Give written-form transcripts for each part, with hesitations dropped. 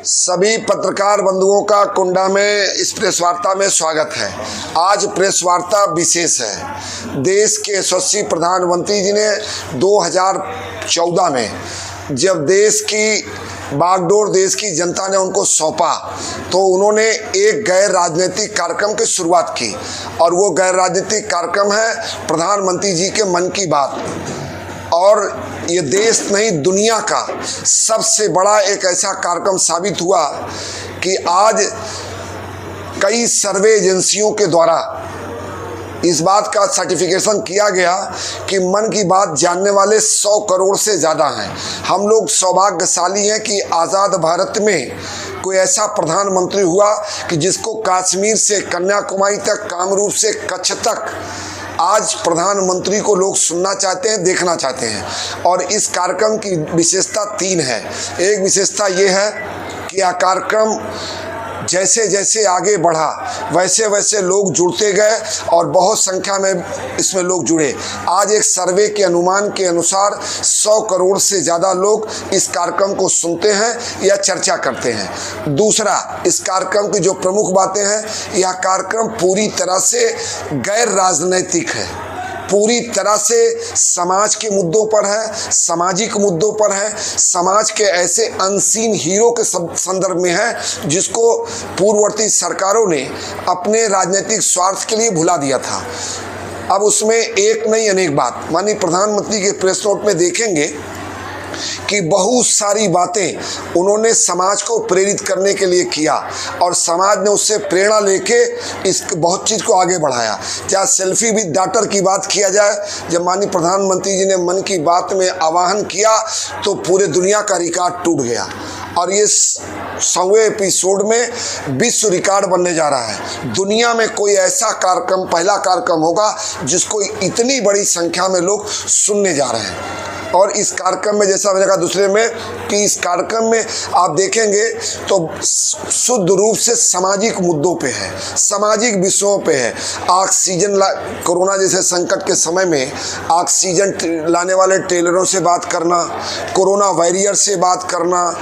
सभी पत्रकार बंधुओं का कुंडा में इस प्रेस वार्ता में स्वागत है। आज प्रेस वार्ता विशेष है। देश के यशस्वी प्रधानमंत्री जी ने 2014 में जब देश की बागडोर देश की जनता ने उनको सौंपा तो उन्होंने एक गैर राजनीतिक कार्यक्रम की शुरुआत की और वो गैर राजनीतिक कार्यक्रम है प्रधानमंत्री जी के मन की बात। और ये देश नहीं दुनिया का सबसे बड़ा एक ऐसा कार्यक्रम साबित हुआ कि आज कई सर्वे एजेंसियों के द्वारा इस बात का सर्टिफिकेशन किया गया कि मन की बात जानने वाले 100 करोड़ से ज़्यादा हैं। हम लोग सौभाग्यशाली हैं कि आज़ाद भारत में कोई ऐसा प्रधानमंत्री हुआ कि जिसको कश्मीर से कन्याकुमारी तक, कामरूप से कच्छ तक आज प्रधानमंत्री को लोग सुनना चाहते हैं, देखना चाहते हैं। और इस कार्यक्रम की विशेषता 3 है। एक विशेषता ये है कि यह कार्यक्रम जैसे जैसे आगे बढ़ा वैसे वैसे लोग जुड़ते गए और बहुत संख्या में इसमें लोग जुड़े। आज एक सर्वे के अनुमान के अनुसार 100 करोड़ से ज़्यादा लोग इस कार्यक्रम को सुनते हैं या चर्चा करते हैं। दूसरा, इस कार्यक्रम की जो प्रमुख बातें हैं, यह कार्यक्रम पूरी तरह से गैर राजनैतिक है, पूरी तरह से समाज के मुद्दों पर है, सामाजिक मुद्दों पर है, समाज के ऐसे अनसीन हीरो के संदर्भ में है जिसको पूर्ववर्ती सरकारों ने अपने राजनीतिक स्वार्थ के लिए भुला दिया था। अब उसमें एक नहीं अनेक बात माननीय प्रधानमंत्री के प्रेस नोट में देखेंगे कि बहुत सारी बातें उन्होंने समाज को प्रेरित करने के लिए किया और समाज ने उससे प्रेरणा लेके इस बहुत चीज़ को आगे बढ़ाया। चाहे सेल्फी विद डॉटर की बात किया जाए, जब माननीय प्रधानमंत्री जी ने मन की बात में आह्वान किया तो पूरे दुनिया का रिकॉर्ड टूट गया और ये 100वें एपिसोड में विश्व रिकॉर्ड बनने जा रहा है। दुनिया में कोई ऐसा कार्यक्रम, पहला कार्यक्रम होगा जिसको इतनी बड़ी संख्या में लोग सुनने जा रहे हैं। और इस कार्यक्रम में जैसा मैंने कहा दूसरे में कि इस कार्यक्रम में आप देखेंगे तो शुद्ध रूप से सामाजिक मुद्दों पे है, सामाजिक विषयों पे है। ऑक्सीजन कोरोना जैसे संकट के समय में ऑक्सीजन लाने वाले टेलरों से बात करना, कोरोना वॉरियर से बात करना,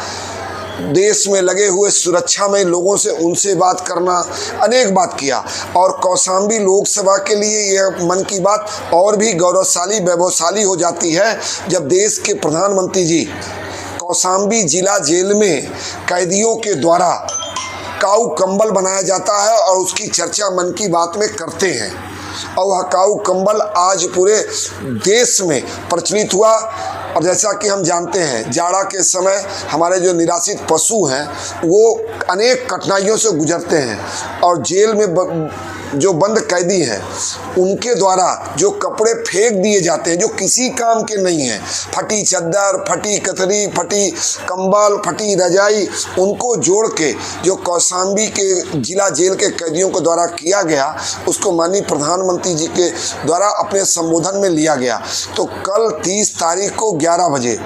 देश में लगे हुए सुरक्षा में लोगों से उनसे बात करना, अनेक बात किया। और कौशाम्बी लोकसभा के लिए यह मन की बात और भी गौरवशाली, वैभवशाली हो जाती है जब देश के प्रधानमंत्री जी कौशाम्बी जिला जेल में कैदियों के द्वारा काऊ कंबल बनाया जाता है और उसकी चर्चा मन की बात में करते हैं। और वह काऊ कंबल आज पूरे देश में प्रचलित हुआ। और जैसा कि हम जानते हैं जाड़ा के समय हमारे जो निराश्रित पशु हैं वो अनेक कठिनाइयों से गुजरते हैं और जेल में जो बंद कैदी हैं उनके द्वारा जो कपड़े फेंक दिए जाते हैं जो किसी काम के नहीं हैं, फटी चद्दर, फटी कतरी, फटी कंबल, फटी रजाई, उनको जोड़ के जो कौशाम्बी के जिला जेल के कैदियों के द्वारा किया गया उसको माननीय प्रधानमंत्री जी के द्वारा अपने संबोधन में लिया गया। तो कल 30 तारीख को 11 बजे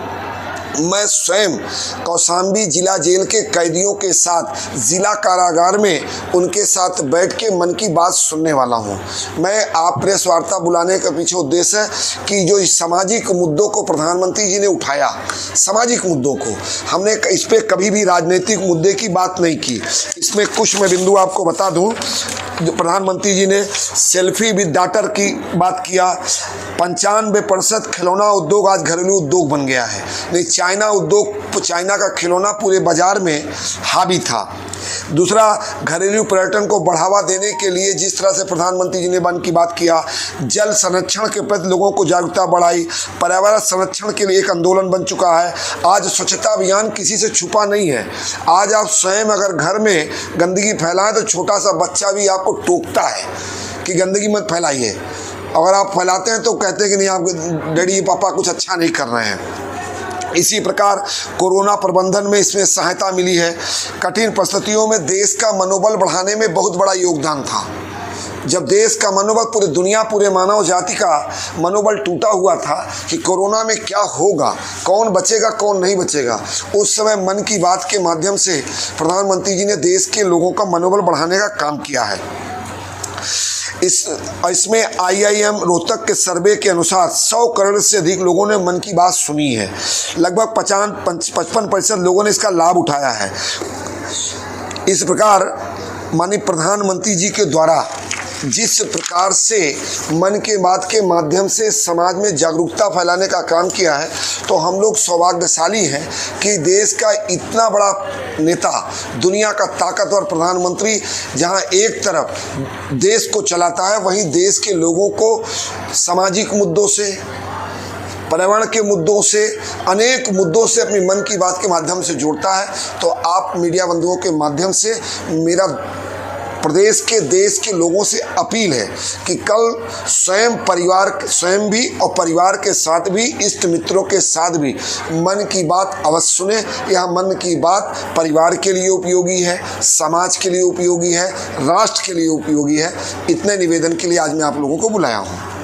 मैं स्वयं कौशाम्बी जिला जेल के कैदियों के साथ जिला कारागार में उनके साथ बैठ के मन की बात सुनने वाला हूं। मैं आप प्रेस वार्ता बुलाने का पीछे उद्देश्य है कि जो इस सामाजिक मुद्दों को प्रधानमंत्री जी ने उठाया, सामाजिक मुद्दों को हमने इस पर कभी भी राजनीतिक मुद्दे की बात नहीं की। इसमें कुछ मैं बिंदु आपको बता दूं। जो प्रधानमंत्री जी ने सेल्फी विद डॉटर की बात किया, 95% खिलौना उद्योग आज घरेलू उद्योग बन गया है। नहीं, चाइना उद्योग, चाइना का खिलौना पूरे बाजार में हावी था। दूसरा, घरेलू पर्यटन को बढ़ावा देने के लिए जिस तरह से प्रधानमंत्री जी ने मन की बात किया, जल संरक्षण के प्रति लोगों को जागरूकता बढ़ाई, पर्यावरण संरक्षण के लिए एक आंदोलन बन चुका है। आज स्वच्छता अभियान किसी से छुपा नहीं है। आज आप स्वयं अगर घर में गंदगी फैलाएं तो छोटा सा बच्चा भी आपको टोकता है कि गंदगी मत फैलाइए। अगर आप फैलाते हैं तो कहते हैं कि नहीं, आप डैडी पापा कुछ अच्छा नहीं कर रहे हैं। इसी प्रकार कोरोना प्रबंधन में इसमें सहायता मिली है। कठिन परिस्थितियों में देश का मनोबल बढ़ाने में बहुत बड़ा योगदान था। जब देश का मनोबल, पूरी दुनिया, पूरे मानव जाति का मनोबल टूटा हुआ था कि कोरोना में क्या होगा, कौन बचेगा कौन नहीं बचेगा, उस समय मन की बात के माध्यम से प्रधानमंत्री जी ने देश के लोगों का मनोबल बढ़ाने का काम किया है। इसमें IIM रोहतक के सर्वे के अनुसार 100 करोड़ से अधिक लोगों ने मन की बात सुनी है। लगभग 55% लोगों ने इसका लाभ उठाया है। इस प्रकार माननीय प्रधानमंत्री जी के द्वारा जिस प्रकार से मन की बात के माध्यम से समाज में जागरूकता फैलाने का काम किया है, तो हम लोग सौभाग्यशाली हैं कि देश का इतना बड़ा नेता, दुनिया का ताकतवर प्रधानमंत्री जहां एक तरफ देश को चलाता है, वहीं देश के लोगों को सामाजिक मुद्दों से, पर्यावरण के मुद्दों से, अनेक मुद्दों से अपनी मन की बात के माध्यम से जोड़ता है। तो आप मीडिया बंधुओं के माध्यम से मेरा प्रदेश के, देश के लोगों से अपील है कि कल स्वयं भी और परिवार के साथ भी, इष्ट मित्रों के साथ भी मन की बात अवश्य सुने। यह मन की बात परिवार के लिए उपयोगी है, समाज के लिए उपयोगी है, राष्ट्र के लिए उपयोगी है। इतने निवेदन के लिए आज मैं आप लोगों को बुलाया हूँ।